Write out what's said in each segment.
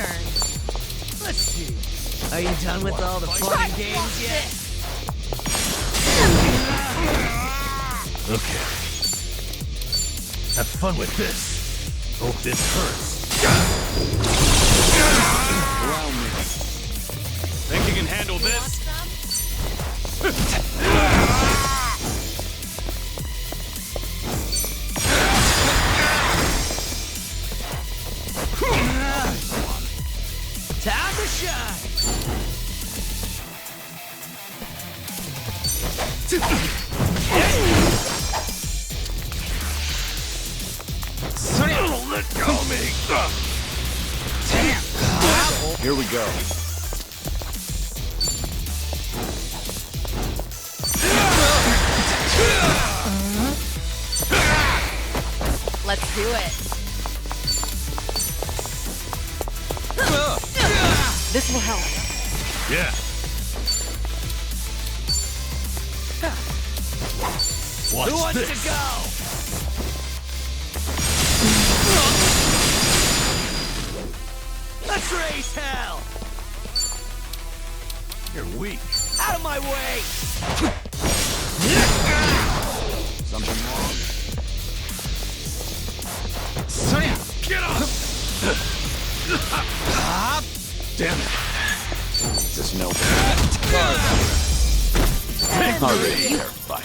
turn. Let's see. Are you done with all the fun and games yet? Okay. Have fun with this. Hope this hurts. Allow me. Think you can handle this? Time to shine. Let go of me. Here we go. Let's do it. This will help. Yeah. Watch Who wants this. to go? Let's raise hell! You're weak. Out of my way! Something wrong? Get up! Damn it. Just no bad. Already here. Bye.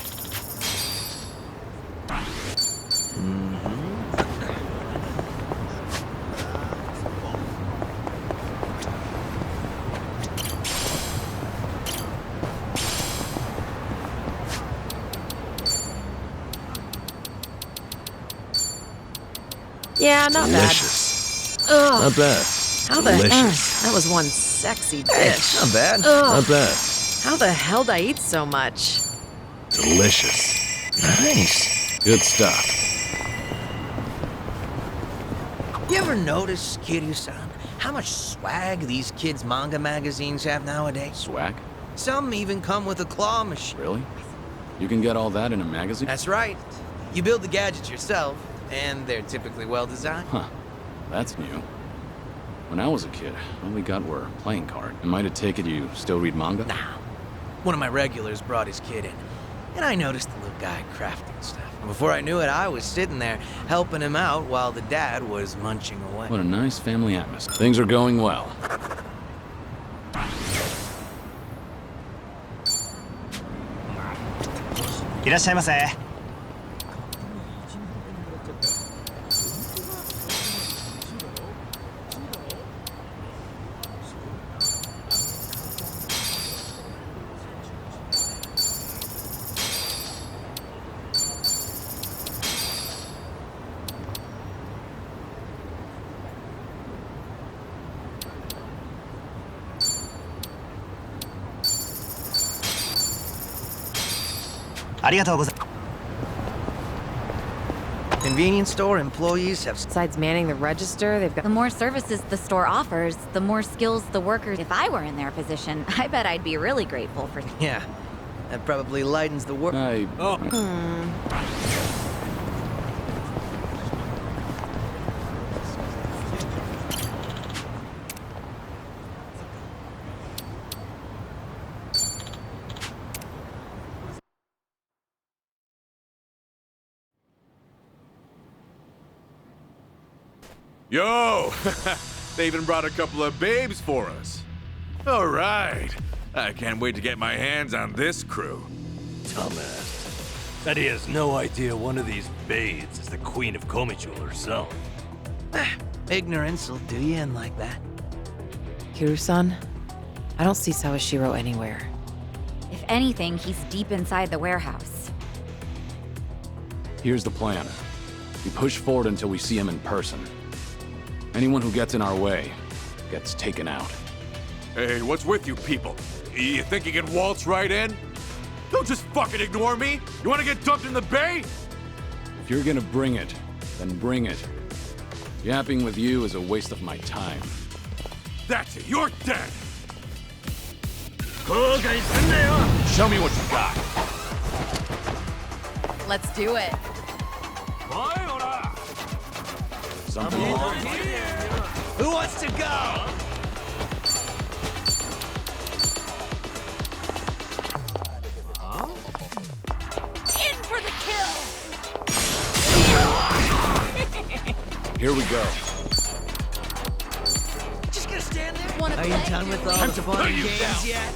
Yeah, not Delicious. bad. Not bad. How the Delicious. that was one sexy Hey, dish. not bad. Not bad. How the hell did I eat so much? Delicious. Nice. Good stuff. You ever notice, Kiryu-san, how much swag these kids' manga magazines have nowadays? Swag? Some even come with a claw machine. Really? You can get all that in a magazine? That's right. You build the gadgets yourself, and they're typically well designed. Huh. That's new. When I was a kid, all we got were playing cards. Am I to take it you still read manga? Nah. One of my regulars brought his kid in, and I noticed the little guy crafting stuff. And before I knew it, I was sitting there helping him out while the dad was munching away. What a nice family atmosphere. Things are going well. Irashaimase. ありがとうございます。 Convenience store employees have... Besides manning the register, they've got The more services the store offers, the more skills the workers. If I were in their position, I bet I'd be really grateful for. Yeah, that probably lightens the work. Yo! They even brought a couple of babes for us. All right. I can't wait to get my hands on this crew. Dumbass. Bet he has no idea one of these babes is the Queen of Komicho herself. Ignorance will do you in like that. Kiryu-san, I don't see Sawashiro anywhere. If anything, he's deep inside the warehouse. Here's the plan. We push forward until we see him in person. Anyone who gets in our way gets taken out. Hey, what's with you people? You think you can waltz right in? Don't just fucking ignore me! You wanna get dumped in the bay? If you're gonna bring it, then bring it. Yapping with you is a waste of my time. That's it, you're dead! Show me what you got. Let's do it. Something wrong? Who wants to go? In for the kill! Here we go. Just gonna stand there? Wanna Are you play? done with all Time the to fun put and you games down. yet?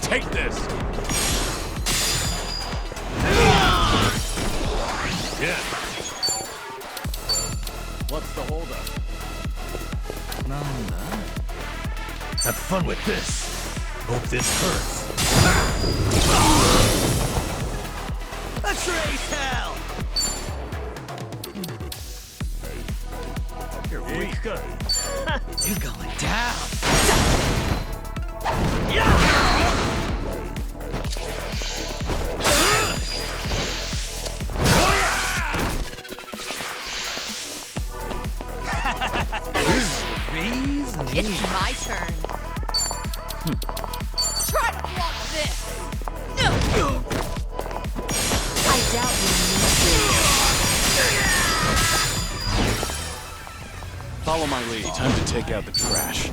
Take this! Yeah. What's the holdup? Have fun with this. Hope this hurts. Let's raise hell! You're weak. You're going down. Bees and It's my turn. Try to block this. No. I doubt we Follow my lead. Time to take out the trash.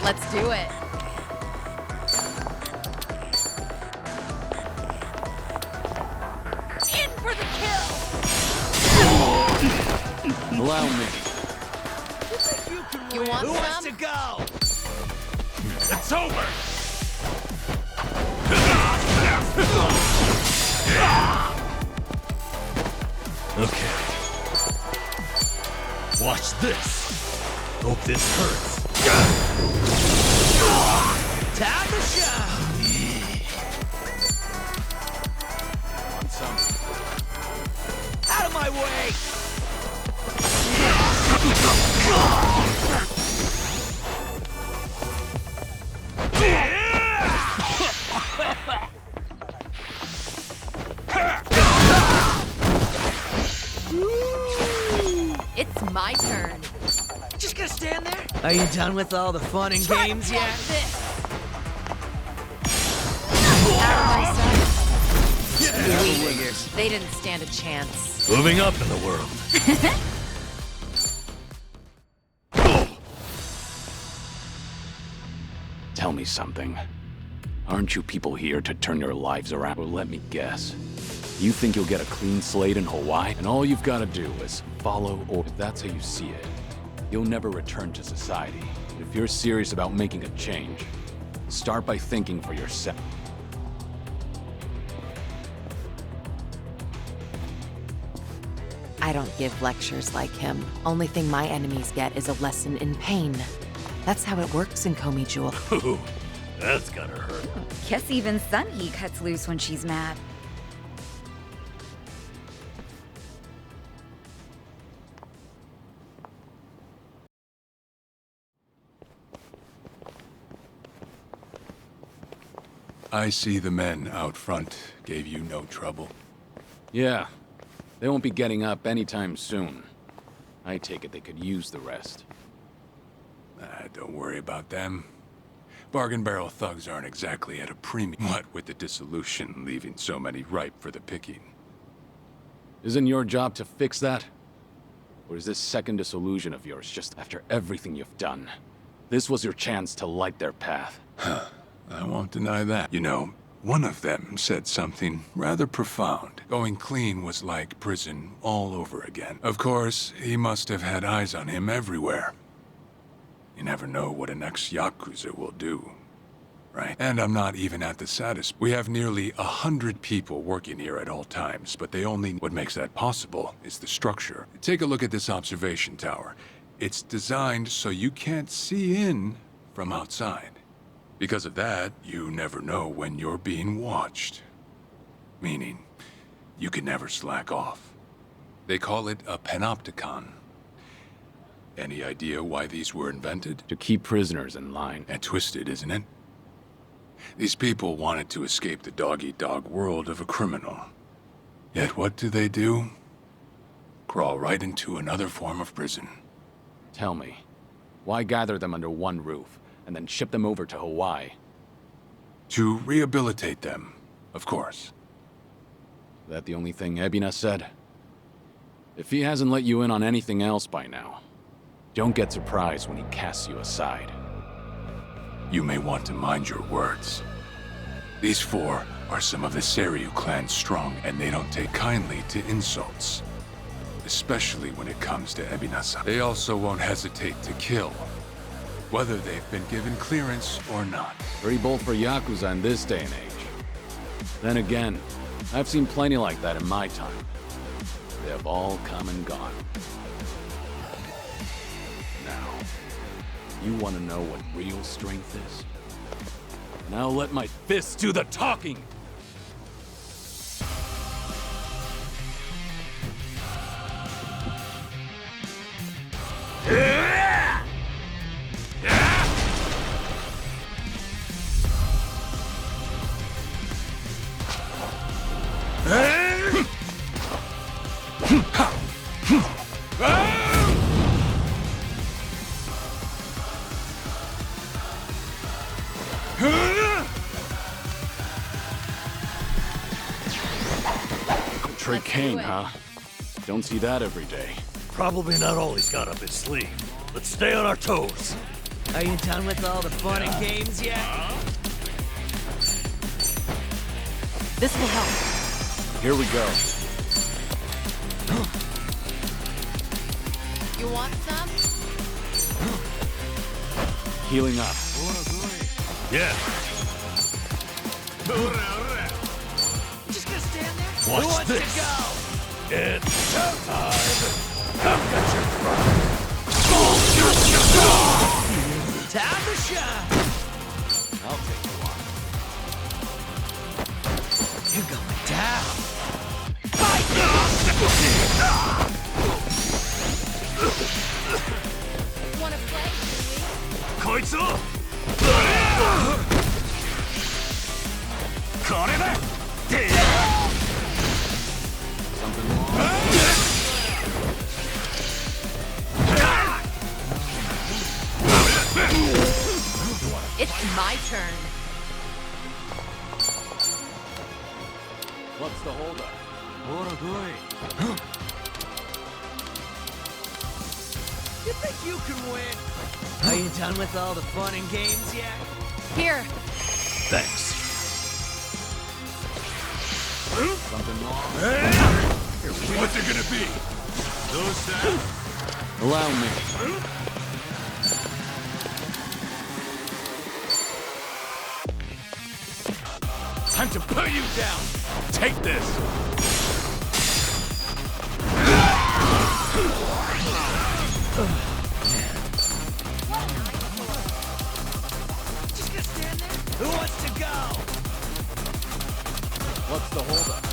Let's do it. In for the kill. Allow me. You want Who wants some? to go? It's over! Okay. Watch this. Hope this hurts. Time to show! Want some? Out of my way! It's my turn. Just gonna stand there? Are you done with all the fun and games Block yet? this. Out of my sight. They didn't stand a chance. Moving up in the world. Tell me something. Aren't you people here to turn your lives around? Well, let me guess. You think you'll get a clean slate in Hawaii? And all you've got to do is follow, or if that's how you see it, you'll never return to society. If you're serious about making a change, start by thinking for yourself. I don't give lectures like him. Only thing my enemies get is a lesson in pain. That's how it works in Komi Jewel. Ooh, that's gotta hurt. Guess even Sunhee cuts loose when she's mad. I see the men out front gave you no trouble. Yeah, they won't be getting up anytime soon. I take it they could use the rest. Don't worry about them. Bargain barrel thugs aren't exactly at a premium. What with the dissolution leaving so many ripe for the picking. Isn't your job to fix that? Or is this second disillusion of yours just after everything you've done? This was your chance to light their path. I won't deny that. You know, one of them said something rather profound. Going clean was like prison all over again. Of course, he must have had eyes on him everywhere. You never know what an ex-Yakuza will do, right? And I'm not even at the saddest. We have nearly 100 people working here at all times, but they only... What makes that possible is the structure. Take a look at this observation tower. It's designed so you can't see in from outside. Because of that, you never know when you're being watched. Meaning, you can never slack off. They call it a panopticon. Any idea why these were invented? To keep prisoners in line. And twisted, isn't it? These people wanted to escape the dog-eat-dog world of a criminal. Yet what do? Crawl right into another form of prison. Tell me, why gather them under one roof? and then ship them over to Hawaii. To rehabilitate them, of course. That the only thing Ebina said? If he hasn't let you in on anything else by now, don't get surprised when he casts you aside. You may want to mind your words. These four are some of the Seiryu clan's strong, and they don't take kindly to insults. Especially when it comes to Ebina-san. They also won't hesitate to kill, whether they've been given clearance or not. Pretty bold for Yakuza in this day and age. Then again, I've seen plenty like that in my time. They have all come and gone. Now, you want to know what real strength is? Now let my fists do the talking! Trick King, huh? Don't see that every day. Probably not all he's got up his sleeve. Let's stay on our toes. Are you done with all the fun and games yet? This will help. Here we go. You want some? Healing up. Yeah. Just gonna stand there? Who Watch wants this. to go? It's showtime. I've got your front. Time to shine. I'll take you on. You're going down. Wanna play? こいつをこれだ Something wrong? It's my turn. What's the holdup? You think you can win? Are you done with all the fun and games yet? Here. Thanks. Something wrong? What's it gonna be? Allow me. Time to put you down. Take this. Just gonna stand there? Who wants to go? What's the holdup?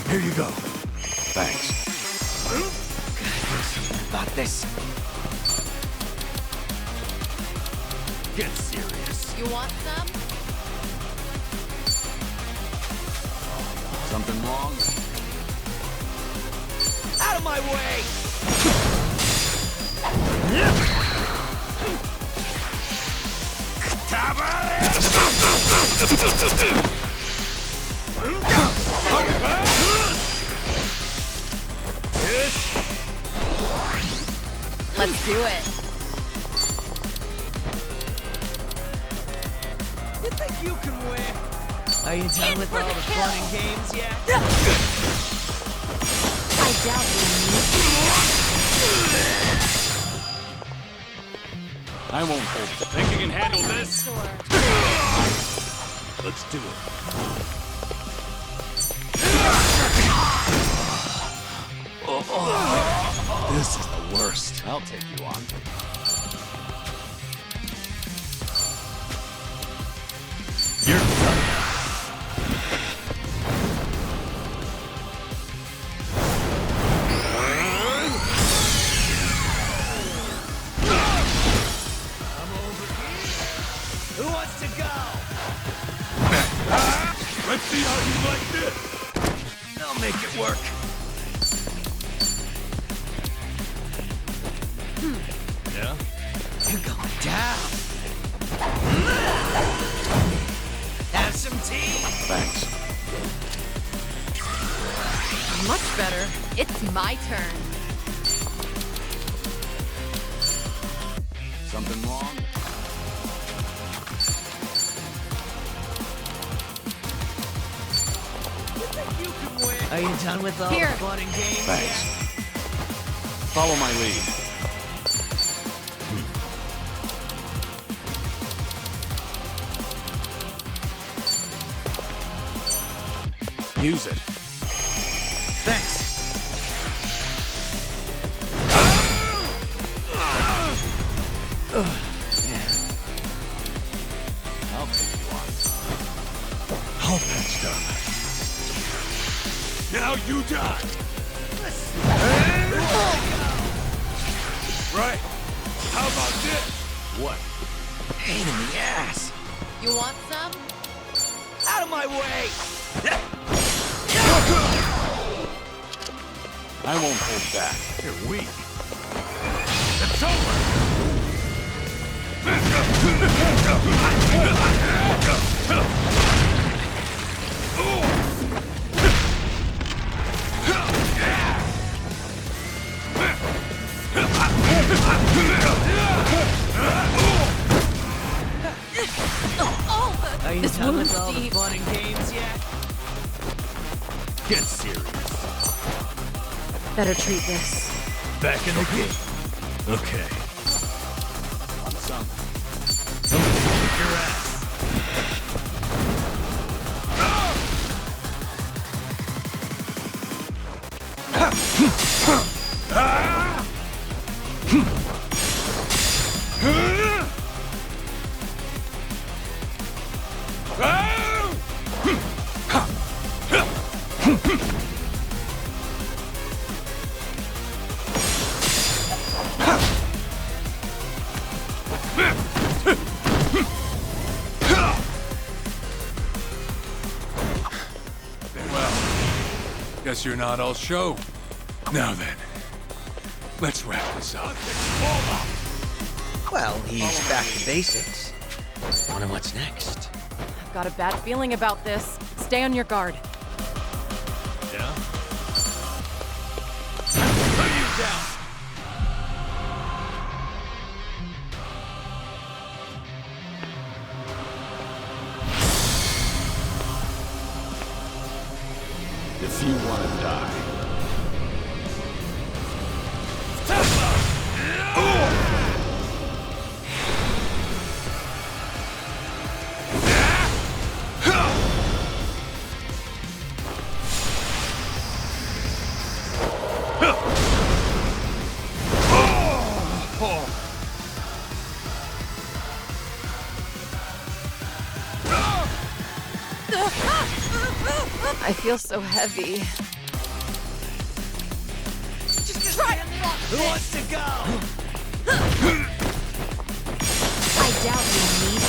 Here you go. Thanks. About this. Get serious. You want some? Something wrong? Out of my way! Let's do it. You think you can win? Are you done with all the fun and games yet? I doubt we need I won't hold it. Think you can handle this? Sure. Let's do it. This is the worst. I'll take you on. You're done. Who wants to go? Let's see how you like this. I'll make it work. Yeah? You're down. Have some tea. Thanks. Much better. It's my turn. Something wrong? Are you done with all Here. the fun and games? Thanks. Follow my lead. Use it. Thanks. I'll take you on. All that's done. Now you die! Right. How about this? What? Pain in the ass. You want some? Out of my way! I won't hold back. You're weak. It's over! Are you This done with wound's all the deep. fun and games yet? Get serious. Better treat this. Back in the game. Okay. On some. Kick your ass. Guess you're not all show. Now then, let's wrap this up. Well, he's back to basics. Wonder what's next. I've got a bad feeling about this. Stay on your guard. Yeah? Put you down! If you want to die, I feel so heavy. Just try and walk. Who wants to go? I doubt you need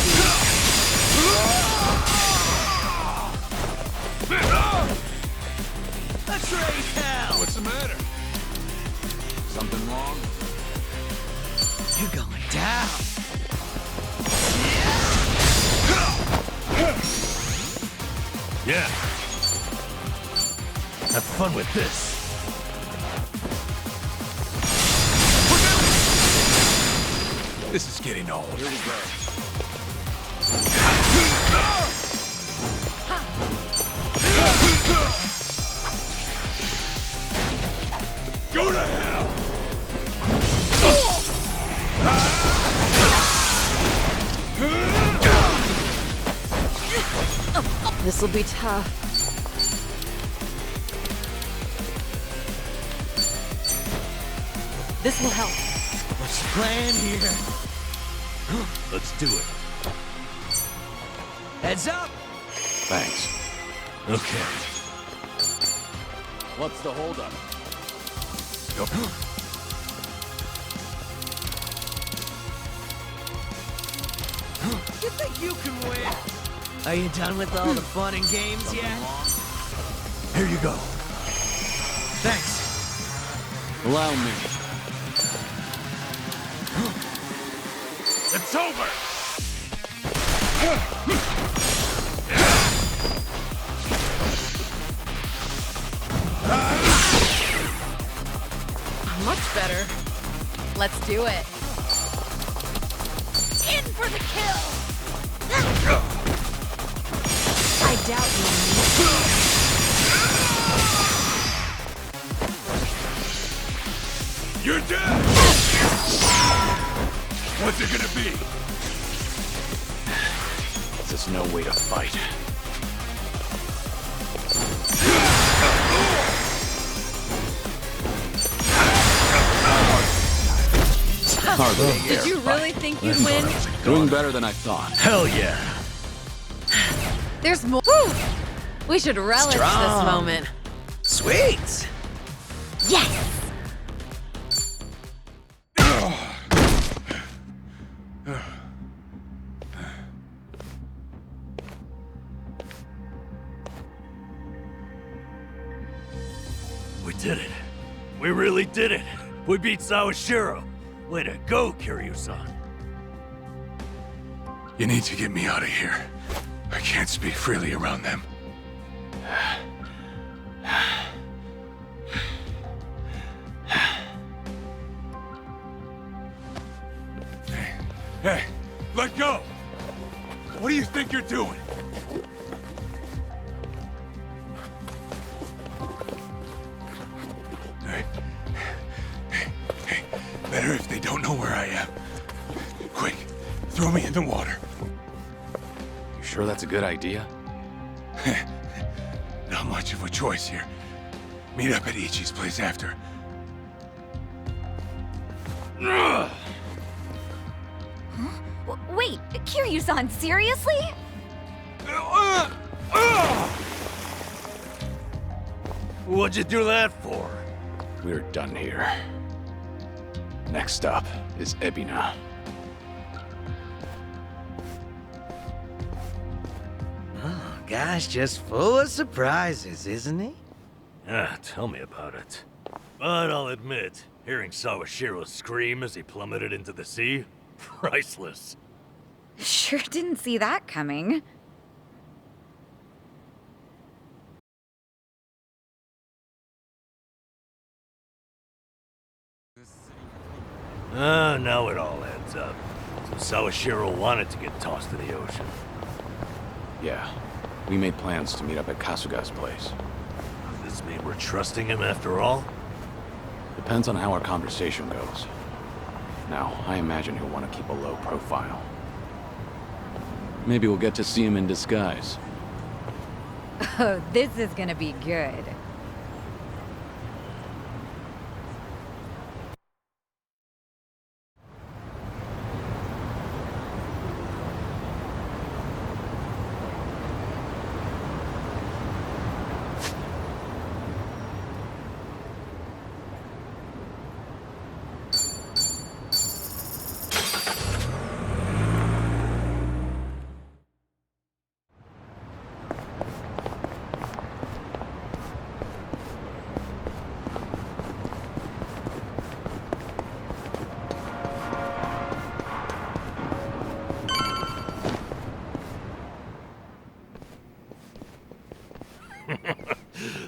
Let's raise hell. What's the matter? something wrong? You're going down. Yeah. Have fun with this. This is getting old. Here we go. Go to hell! This'll be tough. This will help. What's the plan here? Let's do it. Heads up. Thanks. Okay. What's the holdup? You think you can win? Are you done with all the fun and games yet? Here you go. Thanks. Allow me. It's it's over! Much better. Let's do it. In for the kill! I doubt You're dead! What's it gonna be? This is no way to fight. Hardly Did you really think you'd win? Doing better than I thought. Hell yeah. There's more. Woo! We should relish this Strong. moment. Sweet! Yes! We did it. We really did it. We beat Sawashiro. Way to go, Kiryu-san. You need to get me out of here. I can't speak freely around them. Hey, let go! What do you think you're doing? Hey, better if they don't know where I am. Quick, throw me in the water. You sure that's a good idea? Not much of a choice here. Meet up at Ichi's place after. Wait, Kiryu-san, seriously? What'd you do that for? We're done here. Next up is Ebina. Oh, guy's just full of surprises, isn't he? Ah, tell me about it. But I'll admit, hearing Sawashiro scream as he plummeted into the sea, priceless. Sure didn't see that coming. Now it all adds up. So Sawashiro wanted to get tossed to the ocean. Yeah, we made plans to meet up at Kasuga's place. Does this mean we're trusting him after all? Depends on how our conversation goes. Now, I imagine he'll want to keep a low profile. Maybe we'll get to see him in disguise. Oh, this is gonna be good.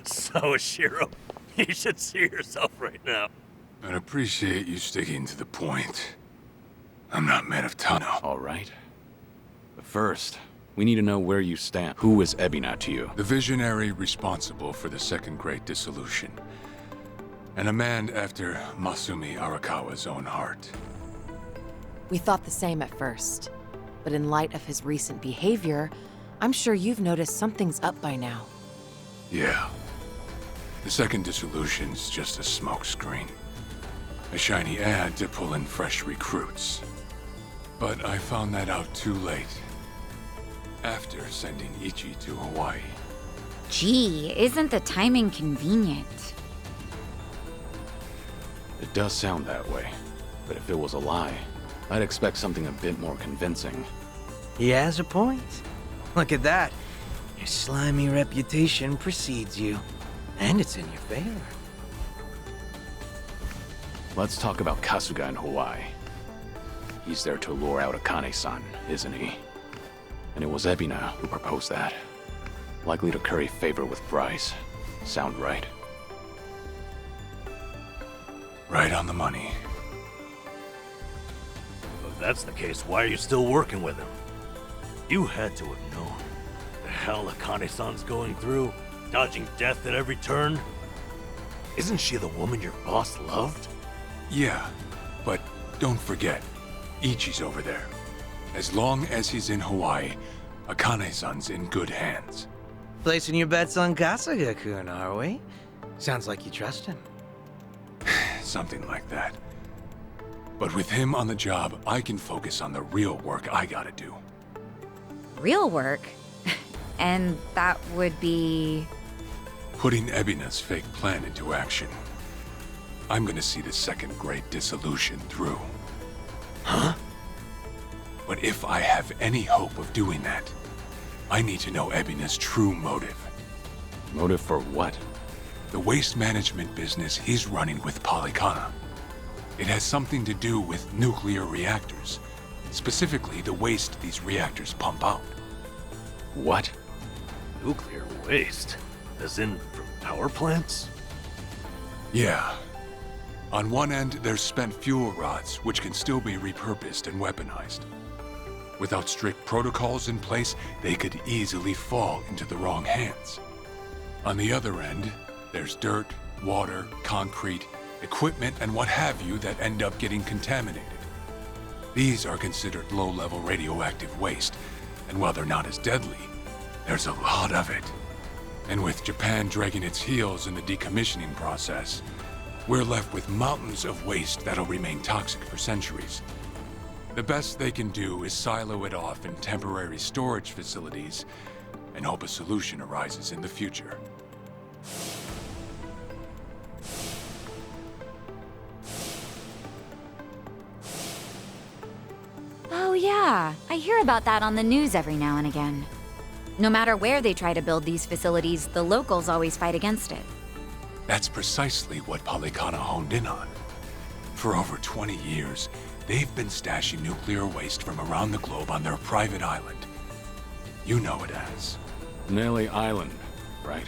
Sawashiro, you should see yourself right now. I'd appreciate you sticking to the point. I'm not made of tunnel. All right. But first, we need to know where you stand. Who is Ebina to you? The visionary responsible for the Second Great Dissolution. And a man after Masumi Arakawa's own heart. We thought the same at first. But in light of his recent behavior, I'm sure you've noticed something's up by now. Yeah. The Second Dissolution's just a smokescreen. A shiny ad to pull in fresh recruits. But I found that out too late. After sending Ichi to Hawaii. Gee, isn't the timing convenient? It does sound that way. But if it was a lie, I'd expect something a bit more convincing. He has a point. Look at that. Your slimy reputation precedes you. And it's in your favor. Let's talk about Kasuga in Hawaii. He's there to lure out Akane-san, isn't he? And it was Ebina who proposed that. Likely to curry favor with Bryce. Sound right? Right on the money. If that's the case, why are you still working with him? You had to have known. The hell Akane-san's going through, dodging death at every turn. Isn't she the woman your boss loved? Yeah, but don't forget, Ichi's over there. As long as he's in Hawaii, Akane-san's in good hands. Placing your bets on Kasuga-kun, are we? Sounds like you trust him. Something like that. But with him on the job, I can focus on the real work I gotta do. Real work? And that would be... Putting Ebina's fake plan into action. I'm gonna see the second great dissolution through. Huh? But if I have any hope of doing that, I need to know Ebina's true motive. Motive for what? The waste management business he's running with Polycana. It has something to do with nuclear reactors. Specifically, the waste these reactors pump out. What? Nuclear waste? As in, from power plants? Yeah. On one end, there's spent fuel rods, which can still be repurposed and weaponized. Without strict protocols in place, they could easily fall into the wrong hands. On the other end, there's dirt, water, concrete, equipment, and what have you that end up getting contaminated. These are considered low-level radioactive waste, and while they're not as deadly, there's a lot of it. And with Japan dragging its heels in the decommissioning process, we're left with mountains of waste that'll remain toxic for centuries. The best they can do is silo it off in temporary storage facilities and hope a solution arises in the future. Oh yeah, I hear about that on the news every now and again. No matter where they try to build these facilities, the locals always fight against it. That's precisely what Polycana honed in on. For over 20 years, they've been stashing nuclear waste from around the globe on their private island. You know it as. Nelly Island, right?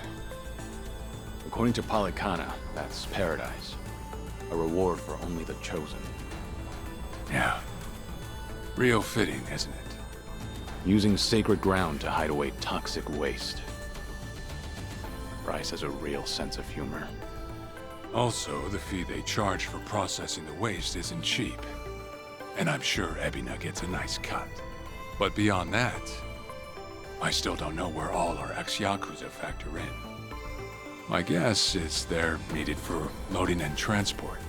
According to Polycana, that's paradise. A reward for only the chosen. Yeah. Real fitting, isn't it? Using sacred ground to hide away toxic waste. Bryce has a real sense of humor. Also, the fee they charge for processing the waste isn't cheap. And I'm sure Ebina gets a nice cut. But beyond that, I still don't know where all our ex-Yakuza factor in. My guess is they're needed for loading and transport.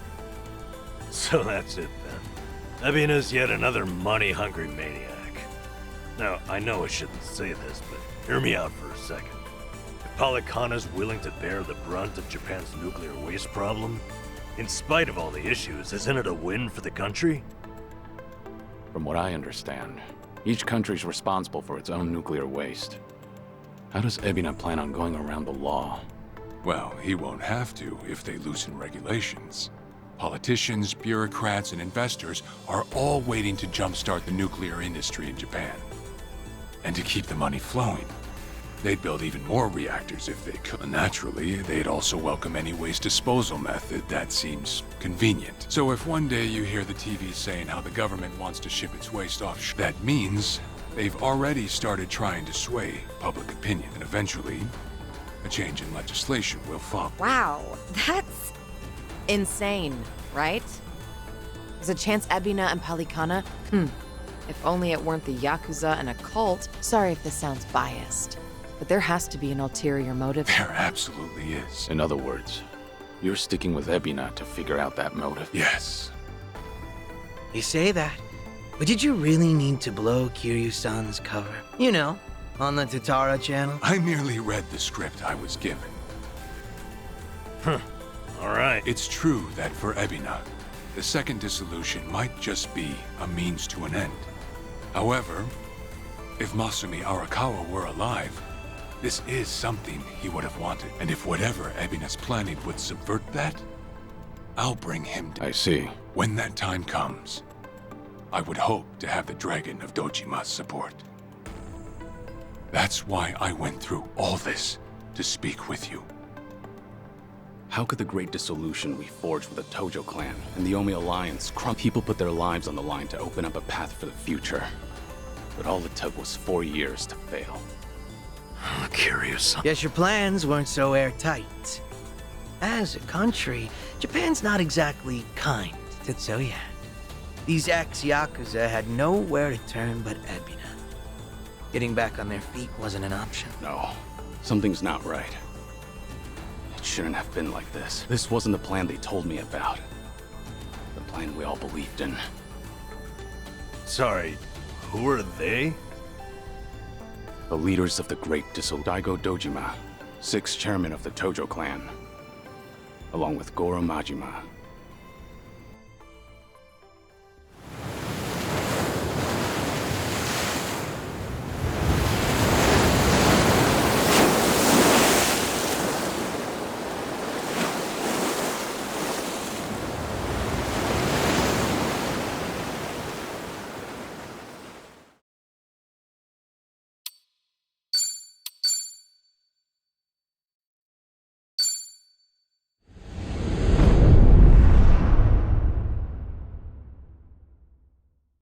So that's it then. Ebina's yet another money-hungry maniac. Now, I know I shouldn't say this, but hear me out for a second. If Polycana's willing to bear the brunt of Japan's nuclear waste problem, in spite of all the issues, isn't it a win for the country? From what I understand, each country's responsible for its own nuclear waste. How does Ebina plan on going around the law? Well, he won't have to if they loosen regulations. Politicians, bureaucrats, and investors are all waiting to jumpstart the nuclear industry in Japan. And to keep the money flowing, they'd build even more reactors if they could. Naturally, they'd also welcome any waste disposal method that seems convenient. So if one day you hear the TV saying how the government wants to ship its waste offshore, that means they've already started trying to sway public opinion, and eventually, a change in legislation will follow. Wow, that's insane, right? There's a chance Ebina and Polycana? If only it weren't the Yakuza and a cult. Sorry if this sounds biased, but there has to be an ulterior motive. There absolutely is. In other words, you're sticking with Ebina to figure out that motive? Yes. You say that, but did you really need to blow Kiryu-san's cover? You know, on the Tatara channel? I merely read the script I was given. Alright. It's true that for Ebina, the second dissolution might just be a means to an end. However, if Masumi Arakawa were alive, this is something he would have wanted. And if whatever Ebina's planning would subvert that, I'll bring him to... I see. When that time comes, I would hope to have the Dragon of Dojima's support. That's why I went through all this, to speak with you. How could the great dissolution we forged with the Tojo clan and the Omi Alliance people put their lives on the line to open up a path for the future? But all it took was 4 years to fail. I'm curious. Guess your plans weren't so airtight. As a country, Japan's not exactly kind to Tsuya. These ex-Yakuza had nowhere to turn but Ebina. Getting back on their feet wasn't an option. No, something's not right. It shouldn't have been like this. This wasn't the plan they told me about. The plan we all believed in. Sorry, who are they? The leaders of the great Daigo Dojima, 6th chairman of the Tojo clan, along with Goro Majima,